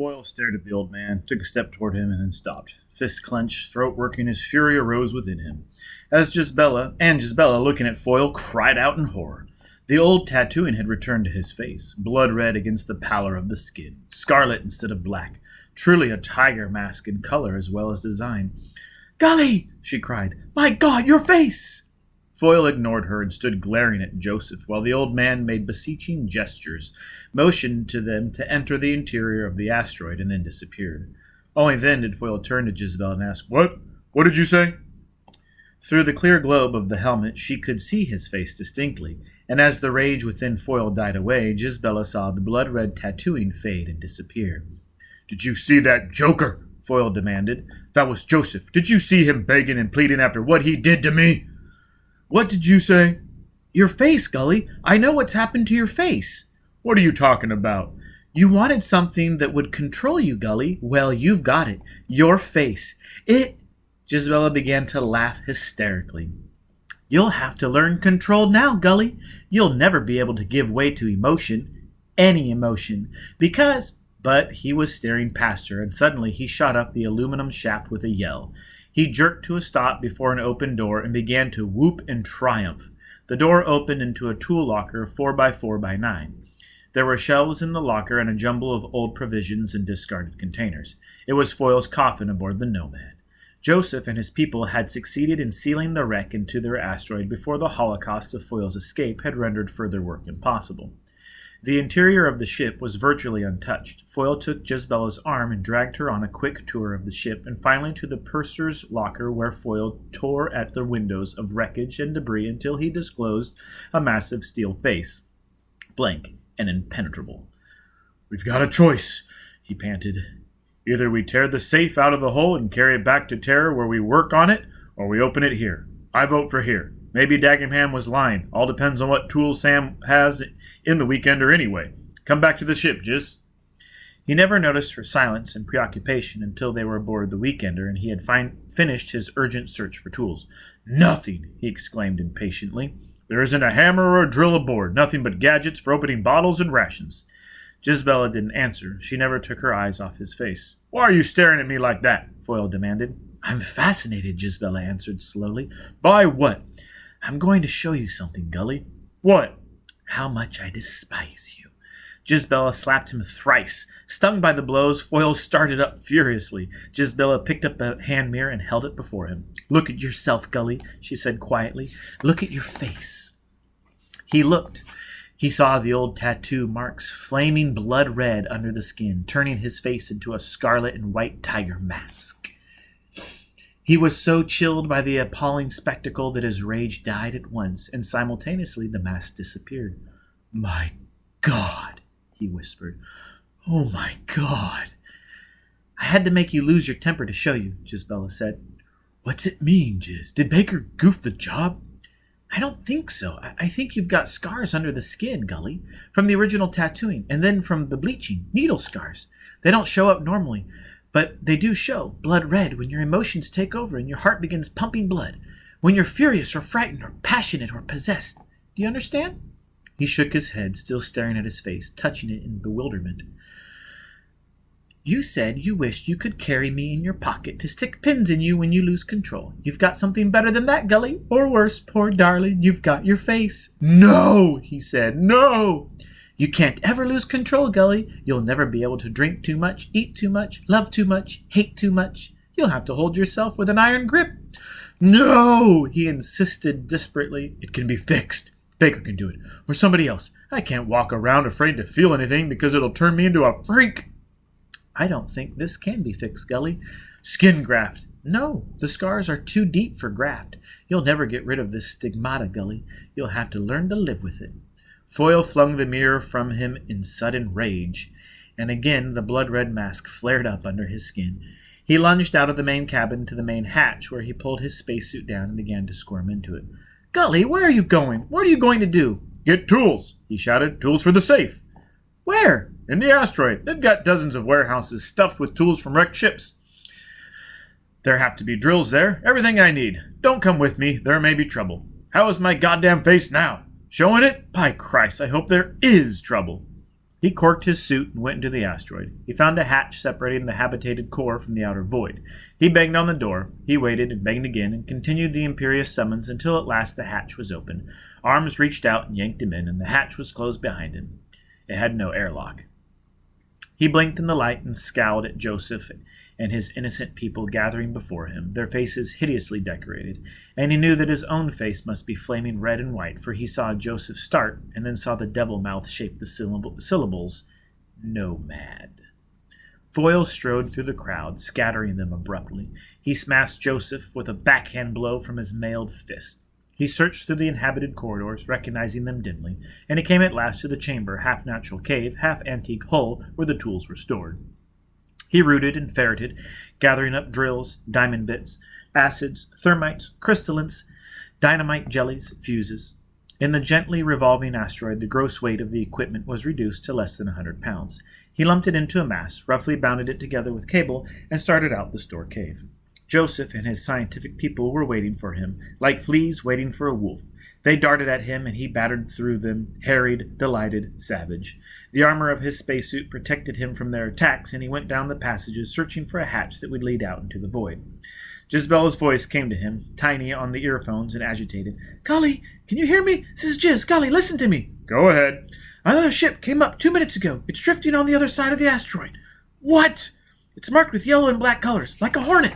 Foyle stared at the old man, took a step toward him, and then stopped. Fists clenched, throat working, his fury arose within him. As Gisbella, looking at Foyle, cried out in horror. The old tattooing had returned to his face, blood red against the pallor of the skin, scarlet instead of black, truly a tiger mask in color as well as design. "Golly!" she cried. "My God, your face!" Foyle ignored her and stood glaring at Joseph, while the old man made beseeching gestures, motioned to them to enter the interior of the asteroid, and then disappeared. Only then did Foyle turn to Gisbella and ask, "What? What did you say?" Through the clear globe of the helmet, she could see his face distinctly, and as the rage within Foyle died away, Gisbella saw the blood-red tattooing fade and disappear. "Did you see that joker?" Foyle demanded. "That was Joseph. Did you see him begging and pleading after what he did to me?" "What did you say?" "Your face, Gully. I know what's happened to your face." "What are you talking about?" "You wanted something that would control you, Gully. Well, you've got it. Your face. Gisbella began to laugh hysterically. "You'll have to learn control now, Gully. You'll never be able to give way to emotion. Any emotion. But he was staring past her, and suddenly he shot up the aluminum shaft with a yell. He jerked to a stop before an open door and began to whoop in triumph. The door opened into a tool locker 4x4x9. There were shelves in the locker and a jumble of old provisions and discarded containers. It was Foyle's coffin aboard the Nomad. Joseph and his people had succeeded in sealing the wreck into their asteroid before the holocaust of Foyle's escape had rendered further work impossible. The interior of the ship was virtually untouched. Foyle took Gisbella's arm and dragged her on a quick tour of the ship and finally to the purser's locker where Foyle tore at the windows of wreckage and debris until he disclosed a massive steel face, blank and impenetrable. "We've got a choice," he panted. "Either we tear the safe out of the hole and carry it back to Terra where we work on it, or we open it here. I vote for here. Maybe Dagenham was lying. All depends on what tools Sam has in the Weekender anyway. Come back to the ship, Giz." He never noticed her silence and preoccupation until they were aboard the Weekender and he had finished his urgent search for tools. "Nothing!" he exclaimed impatiently. "There isn't a hammer or a drill aboard. Nothing but gadgets for opening bottles and rations." Gisbella didn't answer. She never took her eyes off his face. "Why are you staring at me like that?" Foyle demanded. "I'm fascinated," Gisbella answered slowly. "By what?" "I'm going to show you something, Gully." "What?" "How much I despise you." Gisbella slapped him thrice. Stung by the blows, Foyle started up furiously. Gisbella picked up a hand mirror and held it before him. "Look at yourself, Gully," she said quietly. "Look at your face." He looked. He saw the old tattoo marks, flaming blood red under the skin, turning his face into a scarlet and white tiger mask. He was so chilled by the appalling spectacle that his rage died at once, and simultaneously the mask disappeared. "My God," he whispered. "Oh, my God." "I had to make you lose your temper to show you," Gisbella said. "What's it mean, Giz? Did Baker goof the job?" "I don't think so. I think you've got scars under the skin, Gully, from the original tattooing, and then from the bleaching, needle scars. They don't show up normally, but they do show blood red when your emotions take over and your heart begins pumping blood, when you're furious or frightened or passionate or possessed. Do you understand?" He shook his head, still staring at his face, touching it in bewilderment. "You said you wished you could carry me in your pocket to stick pins in you when you lose control. You've got something better than that, Gully. Or worse, poor darling, you've got your face." "No," he said. "No." "You can't ever lose control, Gully. You'll never be able to drink too much, eat too much, love too much, hate too much. You'll have to hold yourself with an iron grip." "No," he insisted desperately. "It can be fixed. Baker can do it. Or somebody else. I can't walk around afraid to feel anything because it'll turn me into a freak." "I don't think this can be fixed, Gully." "Skin graft." "No, the scars are too deep for graft. You'll never get rid of this stigmata, Gully. You'll have to learn to live with it." Foyle flung the mirror from him in sudden rage, and again the blood-red mask flared up under his skin. He lunged out of the main cabin to the main hatch, where he pulled his spacesuit down and began to squirm into it. "Gully, where are you going? What are you going to do?" "Get tools," he shouted. "Tools for the safe." "Where?" "In the asteroid. They've got dozens of warehouses stuffed with tools from wrecked ships. There have to be drills there. Everything I need. Don't come with me. There may be trouble." "How is my goddamn face now? Showing it? By Christ, I hope there is trouble." He corked his suit and went into the asteroid. He found a hatch separating the habitated core from the outer void. He banged on the door. He waited and banged again and continued the imperious summons until at last the hatch was open. Arms reached out and yanked him in, and the hatch was closed behind him. It had no airlock. He blinked in the light and scowled at Joseph and his innocent people gathering before him, their faces hideously decorated, and he knew that his own face must be flaming red and white, for he saw Joseph start and then saw the devil mouth shape the syllables, Nomad. Foyle strode through the crowd, scattering them abruptly. He smashed Joseph with a backhand blow from his mailed fist. He searched through the inhabited corridors, recognizing them dimly, and he came at last to the chamber, half-natural cave, half-antique hull, where the tools were stored. He rooted and ferreted, gathering up drills, diamond bits, acids, thermites, crystallines, dynamite jellies, fuses. In the gently revolving asteroid, the gross weight of the equipment was reduced to less than 100 pounds. He lumped it into a mass, roughly bounded it together with cable, and started out the store cave. Joseph and his scientific people were waiting for him, like fleas waiting for a wolf. They darted at him, and he battered through them, harried, delighted, savage. The armor of his spacesuit protected him from their attacks, and he went down the passages, searching for a hatch that would lead out into the void. Jizbella's voice came to him, tiny on the earphones and agitated. "Golly, can you hear me? This is Jiz. Golly, listen to me." "Go ahead." "Another ship came up 2 minutes ago. It's drifting on the other side of the asteroid." "What?" "It's marked with yellow and black colors, like a hornet."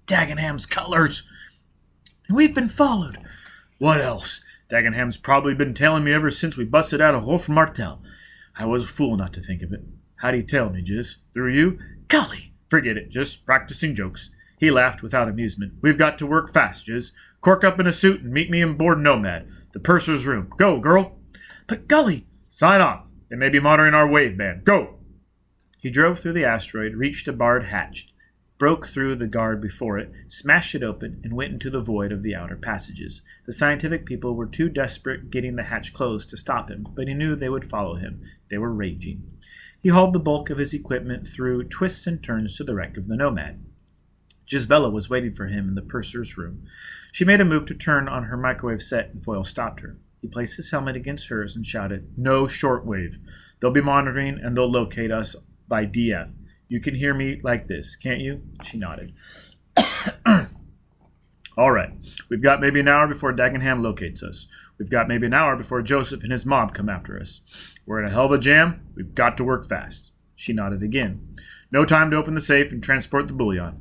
Dagenham's colors. "And we've been followed." "What else?" "Dagenham's probably been tailing me ever since we busted out of Wolf Martel. I was a fool not to think of it. How'd he tell me, Jiz? Through you?" "Golly!" "Forget it. Just practicing jokes." He laughed without amusement. "We've got to work fast, Jiz. Cork up in a suit and meet me aboard Nomad, the purser's room. Go, girl." "But Golly!" "Sign off. They may be monitoring our wave band. Go!" He drove through the asteroid, reached a barred hatch, broke through the guard before it, smashed it open, and went into the void of the outer passages. The scientific people were too desperate getting the hatch closed to stop him, but he knew they would follow him. They were raging. He hauled the bulk of his equipment through twists and turns to the wreck of the Nomad. Jizbella was waiting for him in the purser's room. She made a move to turn on her microwave set, and Foyle stopped her. He placed his helmet against hers and shouted, "No shortwave. They'll be monitoring, and they'll locate us by DF. You can hear me like this, can't you?" She nodded. "All right. We've got maybe an hour before Dagenham locates us. We've got maybe an hour before Joseph and his mob come after us. We're in a hell of a jam. We've got to work fast." She nodded again. "No time to open the safe and transport the bullion."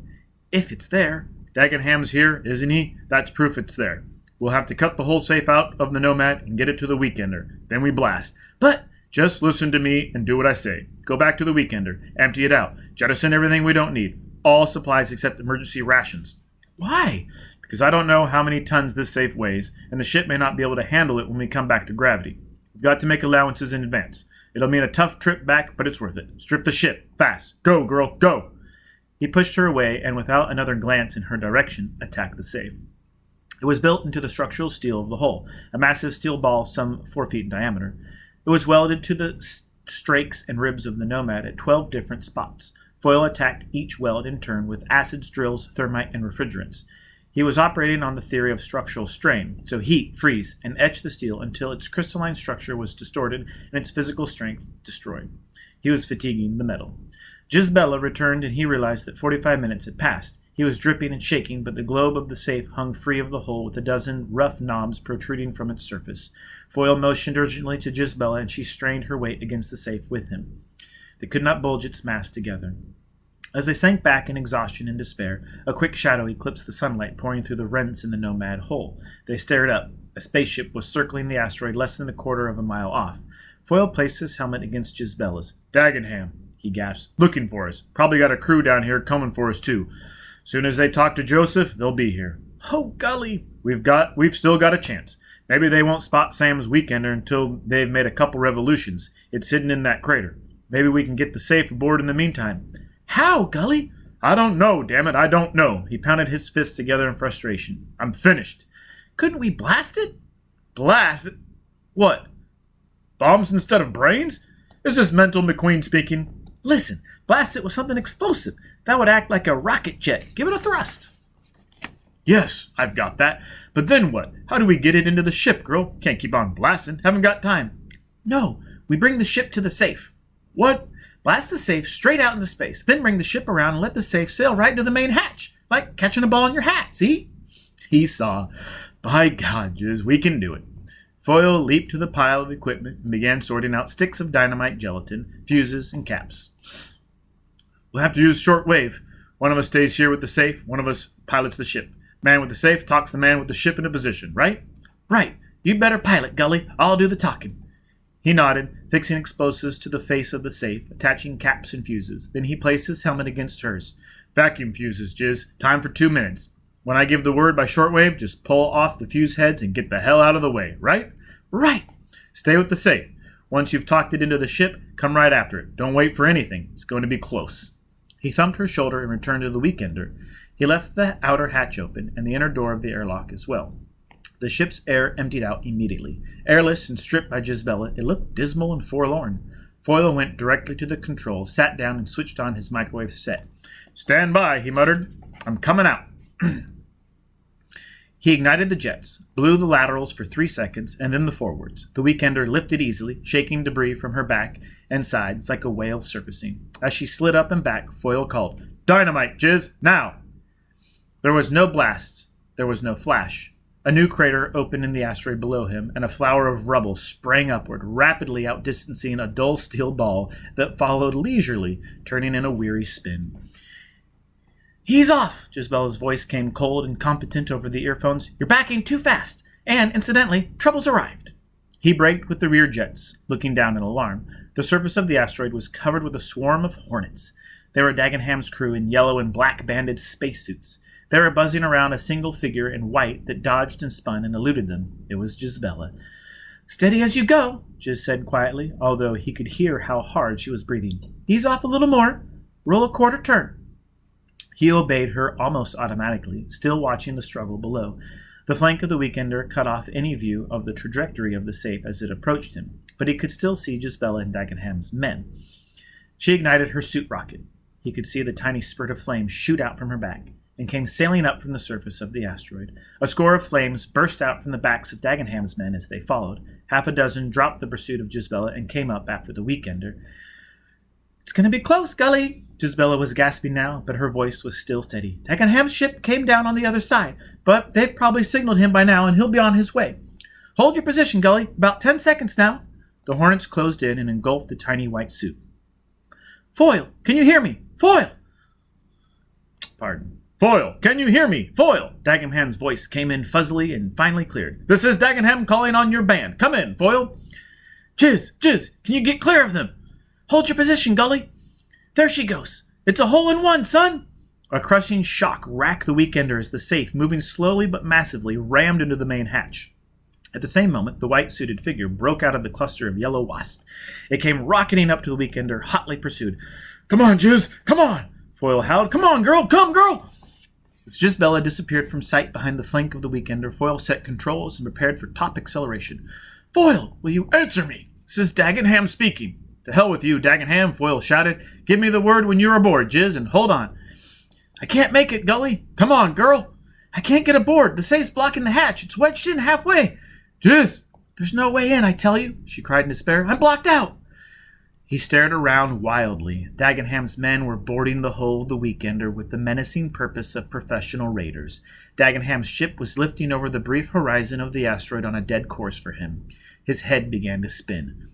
"If it's there." "Dagenham's here, isn't he? That's proof it's there. We'll have to cut the whole safe out of the Nomad and get it to the Weekender. Then we blast." "But..." "Just listen to me and do what I say. Go back to the Weekender. Empty it out. Jettison everything we don't need. All supplies except emergency rations." "Why?" "Because I don't know how many tons this safe weighs, and the ship may not be able to handle it when we come back to gravity. We've got to make allowances in advance. It'll mean a tough trip back, but it's worth it. Strip the ship. Fast. Go, girl. Go." He pushed her away and, without another glance in her direction, attacked the safe. It was built into the structural steel of the hull, a massive steel ball some 4 feet in diameter. It was welded to the strakes and ribs of the Nomad at 12 different spots. Foyle attacked each weld in turn with acids, drills, thermite, and refrigerants. He was operating on the theory of structural strain, so heat, freeze, and etch the steel until its crystalline structure was distorted and its physical strength destroyed. He was fatiguing the metal. Jizbella returned, and he realized that 45 minutes had passed. He was dripping and shaking, but the globe of the safe hung free of the hole with a dozen rough knobs protruding from its surface. Foyle motioned urgently to Jizbella, and she strained her weight against the safe with him. They could not bulge its mass together. As they sank back in exhaustion and despair, a quick shadow eclipsed the sunlight pouring through the rents in the Nomad hull. They stared up. A spaceship was circling the asteroid less than a quarter of a mile off. Foyle placed his helmet against Jizbella's. "Dagenham," he gasped. "Looking for us. Probably got a crew down here coming for us, too. Soon as they talk to Joseph, they'll be here." "Oh, golly." We've still got a chance. Maybe they won't spot Sam's Weekender until they've made a couple revolutions. It's hidden in that crater. Maybe we can get the safe aboard in the meantime." "How, Gully?" "I don't know, damn it, I don't know." He pounded his fists together in frustration. "I'm finished." "Couldn't we blast it?" "Blast it? What? Bombs instead of brains? Is this mental McQueen speaking?" "Listen, blast it with something explosive. That would act like a rocket jet. Give it a thrust." "Yes, I've got that. But then what? How do we get it into the ship, girl? Can't keep on blasting. Haven't got time." "No, We bring the ship to the safe. What? Blast the safe straight out into space, then bring the ship around and let the safe sail right into the main hatch, like catching a ball in your hat, see? He saw. By God, Jiz, we can do it. Foyle leaped to the pile of equipment and began sorting out sticks of dynamite gelatin, fuses, and caps. We'll have to use shortwave. One of us stays here with the safe, one of us pilots the ship. Man with the safe talks the man with the ship into position, right? Right. You'd better pilot, Gully. I'll do the talking. He nodded, fixing explosives to the face of the safe, attaching caps and fuses. Then he placed his helmet against hers. Vacuum fuses, Jiz. Time for 2 minutes. When I give the word by shortwave, just pull off the fuse heads and get the hell out of the way, right? Right. Stay with the safe. Once you've talked it into the ship, come right after it. Don't wait for anything. It's going to be close. He thumped her shoulder and returned to the Weekender. He left the outer hatch open and the inner door of the airlock as well. The ship's air emptied out immediately. Airless and stripped by Gisbella, it looked dismal and forlorn. Foyle went directly to the controls, sat down, and switched on his microwave set. Stand by, he muttered. I'm coming out. He ignited the jets, blew the laterals for 3 seconds, and then the forwards. The Weekender lifted easily, shaking debris from her back and sides like a whale surfacing. As she slid up and back, Foyle called, Dynamite, Jiz, now! There was no blast. There was no flash. A new crater opened in the asteroid below him, and a flower of rubble sprang upward, rapidly outdistancing a dull steel ball that followed leisurely, turning in a weary spin. He's off! Gisbella's voice came cold and competent over the earphones. You're backing too fast, and, incidentally, trouble's arrived. He braked with the rear jets, looking down in alarm. The surface of the asteroid was covered with a swarm of hornets. They were Dagenham's crew in yellow and black-banded spacesuits. They were buzzing around a single figure in white that dodged and spun and eluded them. It was Gisbella. Steady as you go, Jiz said quietly, although he could hear how hard she was breathing. Ease off a little more. Roll a quarter turn. He obeyed her almost automatically, still watching the struggle below. The flank of the Weekender cut off any view of the trajectory of the safe as it approached him, but he could still see Gisbella and Dagenham's men. She ignited her suit rocket. He could see the tiny spurt of flame shoot out from her back and came sailing up from the surface of the asteroid. A score of flames burst out from the backs of Dagenham's men as they followed. Half a dozen dropped the pursuit of Gisbella and came up after the Weekender. It's going to be close, Gully. Gisbella was gasping now, but her voice was still steady. Dagenham's ship came down on the other side, but they've probably signaled him by now, and he'll be on his way. Hold your position, Gully. About 10 seconds now. The hornets closed in and engulfed the tiny white suit. Foyle, can you hear me? Foyle! Pardon. Foyle, can you hear me? Foyle! Dagenham's voice came in fuzzily and finally cleared. This is Dagenham calling on your band. Come in, Foyle. Jiz, can you get clear of them? Hold your position, Gully. There she goes. It's a hole-in-one, son. A crushing shock racked the Weekender as the safe, moving slowly but massively, rammed into the main hatch. At the same moment, the white-suited figure broke out of the cluster of yellow wasp. It came rocketing up to the Weekender, hotly pursued. Come on, Jiz, come on! Foyle howled. Come on, girl, come, girl! As Gisbella disappeared from sight behind the flank of the Weekender, Foyle set controls and prepared for top acceleration. Foyle, will you answer me? This is Dagenham speaking. To hell with you, Dagenham, Foyle shouted. Give me the word when you're aboard, Jiz, and hold on. I can't make it, Gully. Come on, girl. I can't get aboard. The safe's blocking the hatch. It's wedged in halfway. Jiz, there's no way in, I tell you, she cried in despair. I'm blocked out. He stared around wildly. Dagenham's men were boarding the hull of the Weekender with the menacing purpose of professional raiders. Dagenham's ship was lifting over the brief horizon of the asteroid on a dead course for him. His head began to spin.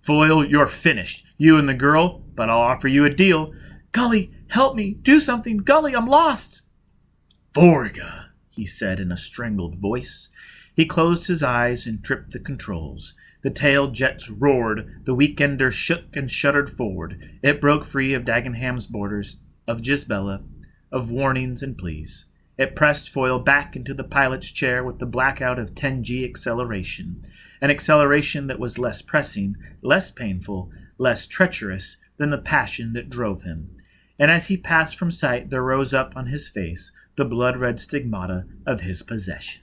Foyle, you're finished. You and the girl, but I'll offer you a deal. Gully, help me. Do something. Gully, I'm lost. Vorga, he said in a strangled voice. He closed his eyes and tripped the controls. The tail jets roared. The Weekender shook and shuddered forward. It broke free of Dagenham's borders, of Gisbella, of warnings and pleas. It pressed Foyle back into the pilot's chair with the blackout of 10G acceleration. An acceleration that was less pressing, less painful, less treacherous than the passion that drove him. And as he passed from sight, there rose up on his face the blood-red stigmata of his possession.